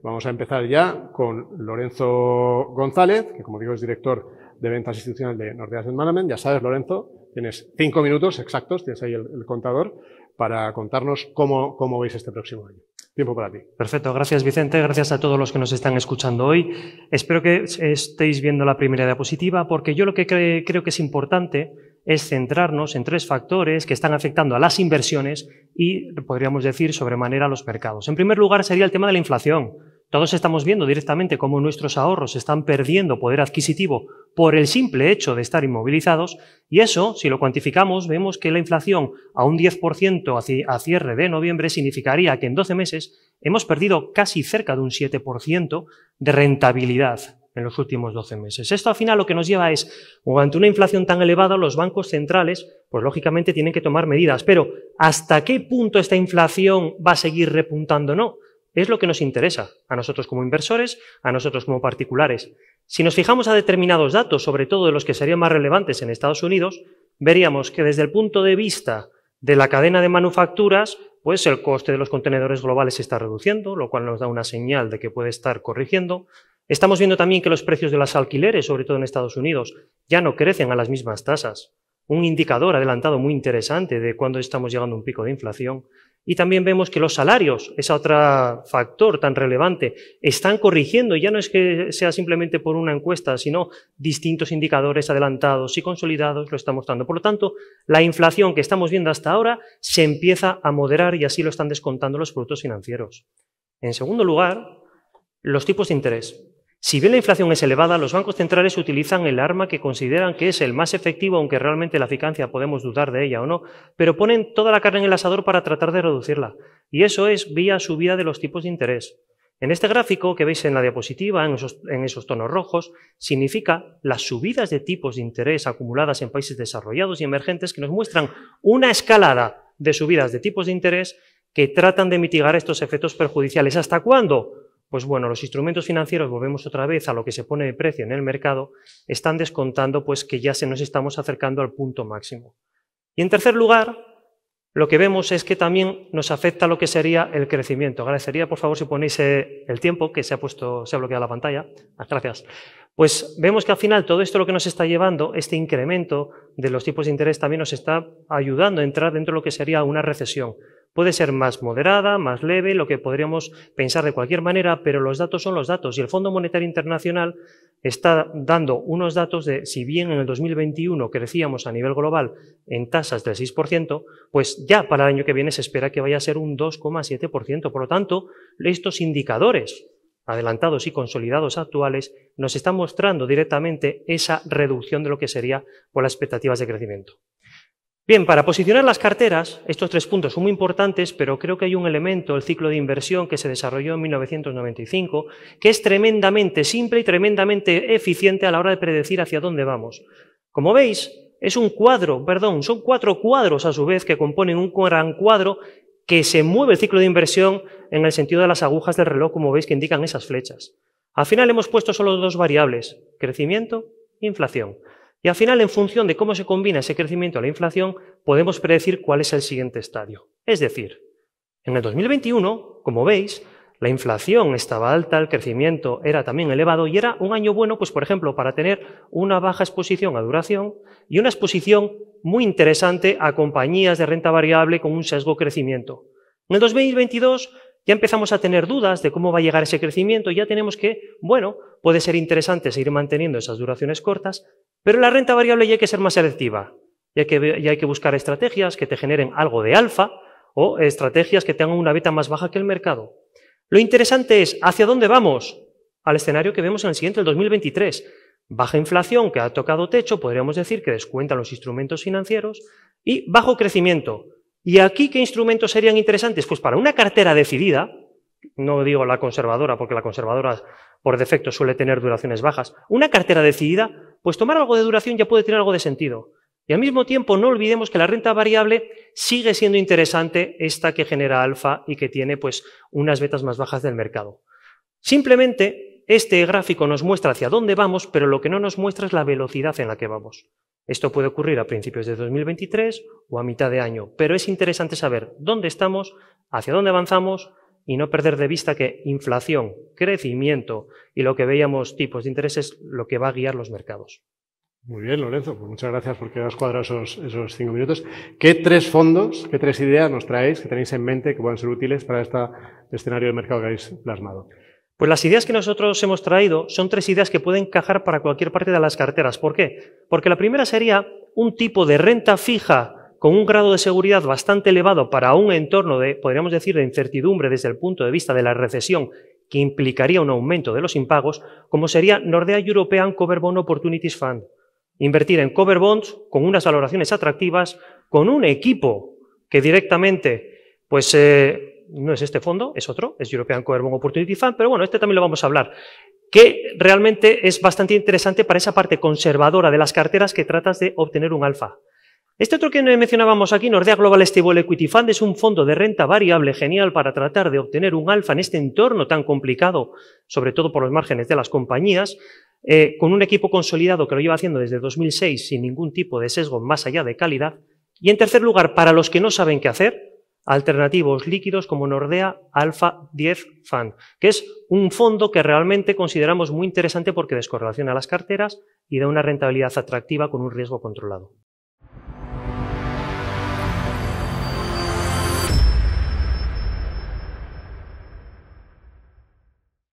Vamos a empezar ya con Lorenzo González, que como digo es director de ventas institucionales de Nordea Asset Management. Ya sabes, Lorenzo, tienes 5 minutos exactos, tienes ahí el contador, para contarnos cómo veis este próximo año. Tiempo para ti. Perfecto, gracias Vicente, gracias a todos los que nos están escuchando hoy. Espero que estéis viendo la primera diapositiva, porque yo lo que creo que es importante es centrarnos en 3 factores que están afectando a las inversiones y, podríamos decir, sobremanera a los mercados. En primer lugar sería el tema de la inflación. Todos estamos viendo directamente cómo nuestros ahorros están perdiendo poder adquisitivo por el simple hecho de estar inmovilizados, y eso, si lo cuantificamos, vemos que la inflación a un 10% a cierre de noviembre significaría que en 12 meses hemos perdido casi cerca de un 7% de rentabilidad en los últimos 12 meses. Esto al final lo que nos lleva es, ante una inflación tan elevada, los bancos centrales, pues lógicamente tienen que tomar medidas, pero ¿hasta qué punto esta inflación va a seguir repuntando? No. Es lo que nos interesa a nosotros como inversores, a nosotros como particulares. Si nos fijamos a determinados datos, sobre todo de los que serían más relevantes en Estados Unidos, veríamos que desde el punto de vista de la cadena de manufacturas, pues el coste de los contenedores globales se está reduciendo, lo cual nos da una señal de que puede estar corrigiendo. Estamos viendo también que los precios de los alquileres, sobre todo en Estados Unidos, ya no crecen a las mismas tasas. Un indicador adelantado muy interesante de cuándo estamos llegando a un pico de inflación. Y también vemos que los salarios, ese otro factor tan relevante, están corrigiendo, y ya no es que sea simplemente por una encuesta, sino distintos indicadores adelantados y consolidados lo están mostrando. Por lo tanto, la inflación que estamos viendo hasta ahora se empieza a moderar y así lo están descontando los productos financieros. En segundo lugar, los tipos de interés. Si bien la inflación es elevada, los bancos centrales utilizan el arma que consideran que es el más efectivo, aunque realmente la eficacia podemos dudar de ella o no, pero ponen toda la carne en el asador para tratar de reducirla. Y eso es vía subida de los tipos de interés. En este gráfico que veis en la diapositiva, en esos tonos rojos, significa las subidas de tipos de interés acumuladas en países desarrollados y emergentes que nos muestran una escalada de subidas de tipos de interés que tratan de mitigar estos efectos perjudiciales. ¿Hasta cuándo? Pues bueno, los instrumentos financieros, volvemos otra vez a lo que se pone de precio en el mercado, están descontando pues que ya nos estamos acercando al punto máximo. Y en tercer lugar, lo que vemos es que también nos afecta lo que sería el crecimiento. Agradecería, por favor, si ponéis el tiempo, que se ha bloqueado la pantalla. Gracias. Pues vemos que al final todo esto lo que nos está llevando, este incremento de los tipos de interés también nos está ayudando a entrar dentro de lo que sería una recesión. Puede ser más moderada, más leve, lo que podríamos pensar de cualquier manera, pero los datos son los datos y el Fondo Monetario Internacional está dando unos datos de, si bien en el 2021 crecíamos a nivel global en tasas del 6%, pues ya para el año que viene se espera que vaya a ser un 2,7%. Por lo tanto, estos indicadores adelantados y consolidados actuales nos están mostrando directamente esa reducción de lo que sería por las expectativas de crecimiento. Bien, para posicionar las carteras, estos 3 puntos son muy importantes, pero creo que hay un elemento, el ciclo de inversión que se desarrolló en 1995, que es tremendamente simple y tremendamente eficiente a la hora de predecir hacia dónde vamos. Como veis, son 4 cuadros a su vez que componen un gran cuadro que se mueve el ciclo de inversión en el sentido de las agujas del reloj, como veis que indican esas flechas. Al final hemos puesto solo 2 variables, crecimiento e inflación. Y al final, en función de cómo se combina ese crecimiento a la inflación, podemos predecir cuál es el siguiente estadio. Es decir, en el 2021, como veis, la inflación estaba alta, el crecimiento era también elevado y era un año bueno, pues por ejemplo, para tener una baja exposición a duración y una exposición muy interesante a compañías de renta variable con un sesgo crecimiento. En el 2022 ya empezamos a tener dudas de cómo va a llegar ese crecimiento, ya tenemos que, bueno, puede ser interesante seguir manteniendo esas duraciones cortas, pero en la renta variable ya hay que ser más selectiva, ya hay que buscar estrategias que te generen algo de alfa o estrategias que tengan una beta más baja que el mercado. Lo interesante es, ¿hacia dónde vamos? Al escenario que vemos en el siguiente, el 2023. Baja inflación que ha tocado techo, podríamos decir que descuentan los instrumentos financieros, y bajo crecimiento. ¿Y aquí qué instrumentos serían interesantes? Pues para una cartera decidida, no digo la conservadora, porque la conservadora por defecto suele tener duraciones bajas, una cartera decidida, pues tomar algo de duración ya puede tener algo de sentido. Y al mismo tiempo no olvidemos que la renta variable sigue siendo interesante, esta que genera alfa y que tiene pues unas betas más bajas del mercado. Simplemente este gráfico nos muestra hacia dónde vamos, pero lo que no nos muestra es la velocidad en la que vamos. Esto puede ocurrir a principios de 2023 o a mitad de año, pero es interesante saber dónde estamos, hacia dónde avanzamos y no perder de vista que inflación, crecimiento y lo que veíamos tipos de interés es lo que va a guiar los mercados. Muy bien, Lorenzo, pues muchas gracias porque has cuadrado esos 5 minutos. ¿Qué 3 fondos, qué 3 ideas nos traéis, que tenéis en mente que puedan ser útiles para este escenario de mercado que habéis plasmado? Pues las ideas que nosotros hemos traído son 3 ideas que pueden encajar para cualquier parte de las carteras. ¿Por qué? Porque la primera sería un tipo de renta fija con un grado de seguridad bastante elevado para un entorno de, podríamos decir, de incertidumbre desde el punto de vista de la recesión, que implicaría un aumento de los impagos, como sería Nordea European Covered Bond Opportunities Fund. Invertir en cover bonds con unas valoraciones atractivas, con un equipo que directamente, pues no es este fondo, es otro, es European Covered Bond Opportunity Fund, pero bueno, este también lo vamos a hablar, que realmente es bastante interesante para esa parte conservadora de las carteras que tratas de obtener un alfa. Este otro que mencionábamos aquí, Nordea Global Stable Equity Fund, es un fondo de renta variable genial para tratar de obtener un alfa en este entorno tan complicado, sobre todo por los márgenes de las compañías, con un equipo consolidado que lo lleva haciendo desde 2006 sin ningún tipo de sesgo más allá de calidad. Y en tercer lugar, para los que no saben qué hacer, alternativos líquidos como Nordea Alpha 10 Fund, que es un fondo que realmente consideramos muy interesante porque descorrelaciona las carteras y da una rentabilidad atractiva con un riesgo controlado.